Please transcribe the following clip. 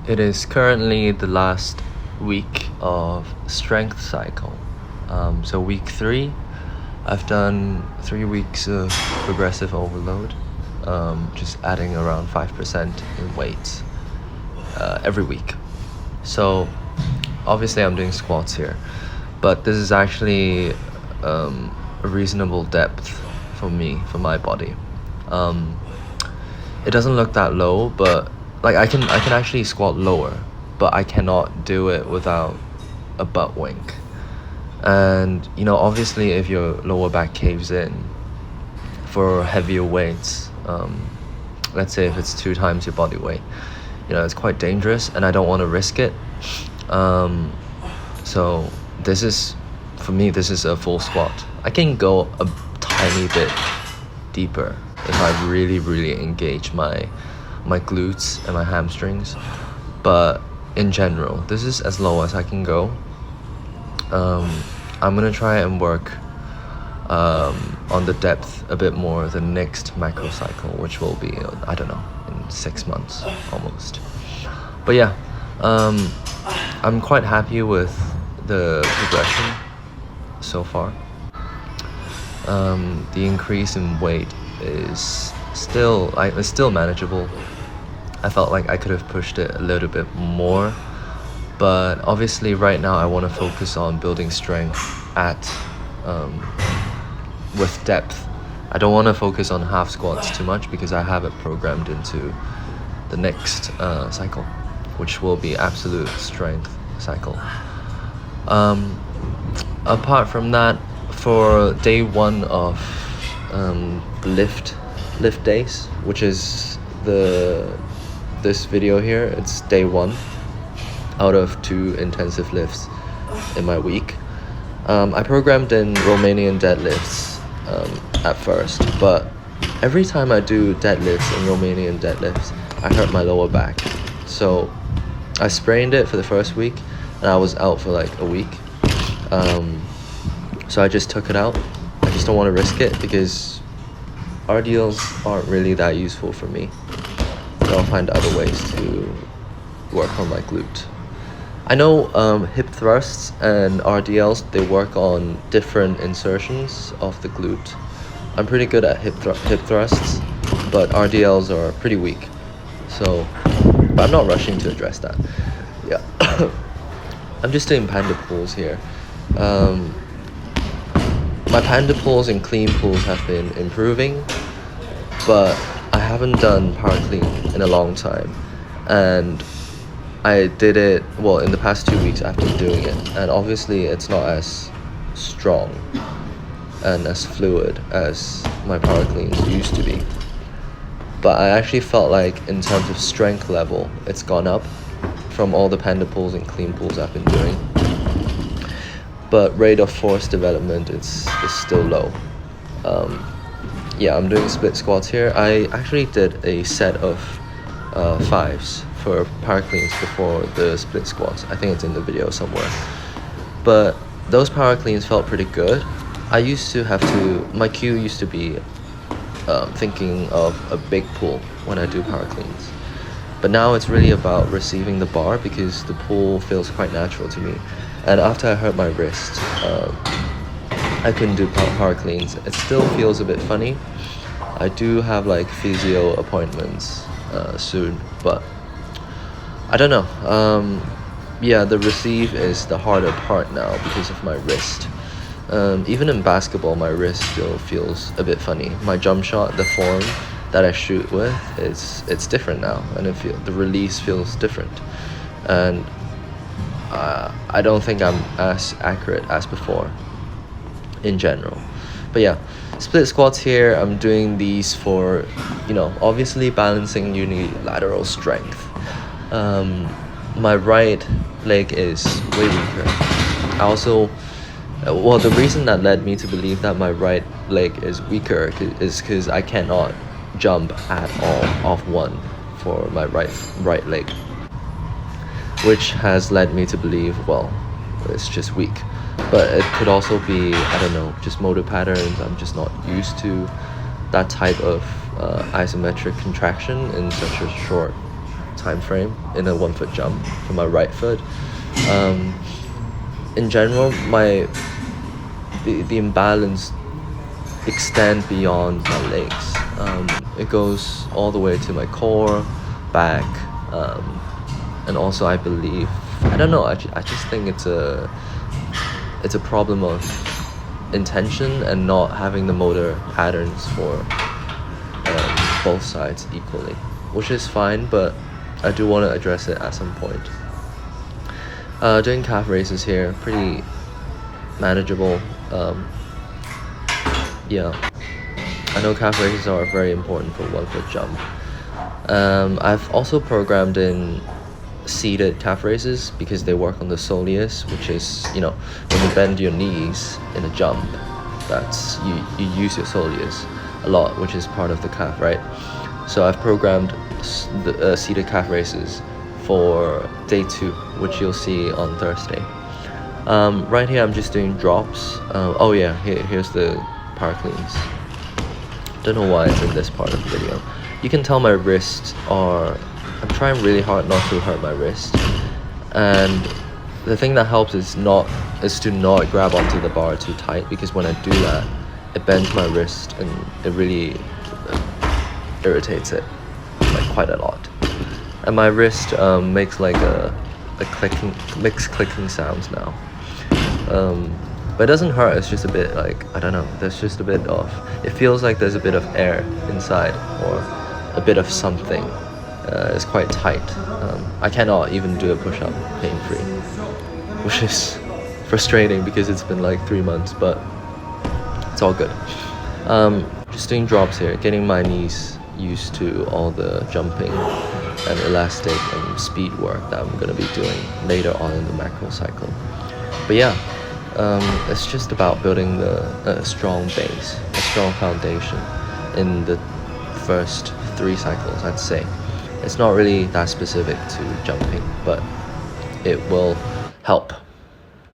It is currently the last week of strength cycle. So week 3, I've done 3 weeks of progressive overload, just adding around 5% in weight every week. So obviously I'm doing squats here, but this is actually a reasonable depth for me, for my body. It doesn't look that low, but like I can actually squat lower, but I cannot do it without a butt wink. And obviously if your lower back caves in for heavier weights, let's say if it's 2 times your body weight, it's quite dangerous and I don't want to risk it. So for me this is a full squat. I can go a tiny bit deeper if I really engage my glutes and my hamstrings, but in general this is as low as I can go. I'm gonna try and work on the depth a bit more the next macro cycle, which will be I don't know, in 6 months almost. But yeah, I'm quite happy with the progression so far. The increase in weight is still manageable. I felt like I could have pushed it a little bit more, but obviously right now I want to focus on building strength with depth. I don't want to focus on half squats too much because I have it programmed into the next cycle, which will be absolute strength cycle. Apart from that, for day 1 of lift days, which is this video here, it's day 1 out of 2 intensive lifts in my week. I programmed in Romanian deadlifts at first, but every time I do deadlifts and Romanian deadlifts, I hurt my lower back. So I sprained it for the first week and I was out for like a week. So I just took it out. I just don't want to risk it because RDLs aren't really that useful for me. I'll find other ways to work on my glute. I know hip thrusts and RDLs, they work on different insertions of the glute. I'm pretty good at hip thrusts, but RDLs are pretty weak. So, but I'm not rushing to address that. Yeah, I'm just doing panda pulls here. My panda pulls and clean pulls have been improving, but I haven't done power clean in a long time, and I did it in the past 2 weeks after doing it, and obviously it's not as strong and as fluid as my power cleans used to be, but I actually felt like in terms of strength level it's gone up from all the panda pulls and clean pulls I've been doing, but rate of force development is still low. Yeah, I'm doing split squats here. I actually did a set of 5s for power cleans before the split squats. I think it's in the video somewhere. But those power cleans felt pretty good. My cue used to be thinking of a big pull when I do power cleans. But now it's really about receiving the bar because the pull feels quite natural to me. And after I hurt my wrist, I couldn't do power cleans. It still feels a bit funny. I do have like physio appointments soon, but I don't know. Yeah, the receive is the harder part now because of my wrist. Even in basketball, my wrist still feels a bit funny. My jump shot, the form that I shoot with, it's different now, and the release feels different, and I don't think I'm as accurate as before in general. But yeah, split squats here, I'm doing these for obviously balancing unilateral strength. My right leg is way weaker. I also the reason that led me to believe that my right leg is weaker is because I cannot jump at all off one for my right leg, which has led me to believe it's just weak. But it could also be, I don't know, just motor patterns. I'm just not used to that type of isometric contraction in such a short time frame in a 1 foot jump for my right foot. In general, the imbalance extend beyond my legs. It goes all the way to my core, back, and also I believe, I don't know, I just think it's a problem of intention and not having the motor patterns for both sides equally, which is fine, but I do want to address it at some point. Doing calf raises here, pretty manageable. Yeah, I know calf raises are very important for 1 foot jump. I've also programmed in seated calf raises because they work on the soleus, which is, when you bend your knees in a jump, that's you use your soleus a lot, which is part of the calf, right? So I've programmed the seated calf raises for day 2, which you'll see on Thursday. Right here I'm just doing drops. Oh yeah, here's the power cleans. Don't know why it's in this part of the video. You can tell my wrists are, I'm trying really hard not to hurt my wrist, and the thing that helps is to not grab onto the bar too tight, because when I do that, it bends my wrist and it really irritates it like quite a lot, and my wrist makes like a clicking sounds now. But it doesn't hurt, it's just a bit like, I don't know, there's just a bit of, it feels like there's a bit of air inside, or a bit of something. It's quite tight. I cannot even do a push-up pain-free, which is frustrating because it's been like 3 months, but it's all good. Just doing drops here, getting my knees used to all the jumping and elastic and speed work that I'm going to be doing later on in the macro cycle. But yeah, it's just about building a strong base, a strong foundation in the first 3 cycles, I'd say. It's not really that specific to jumping, but it will help.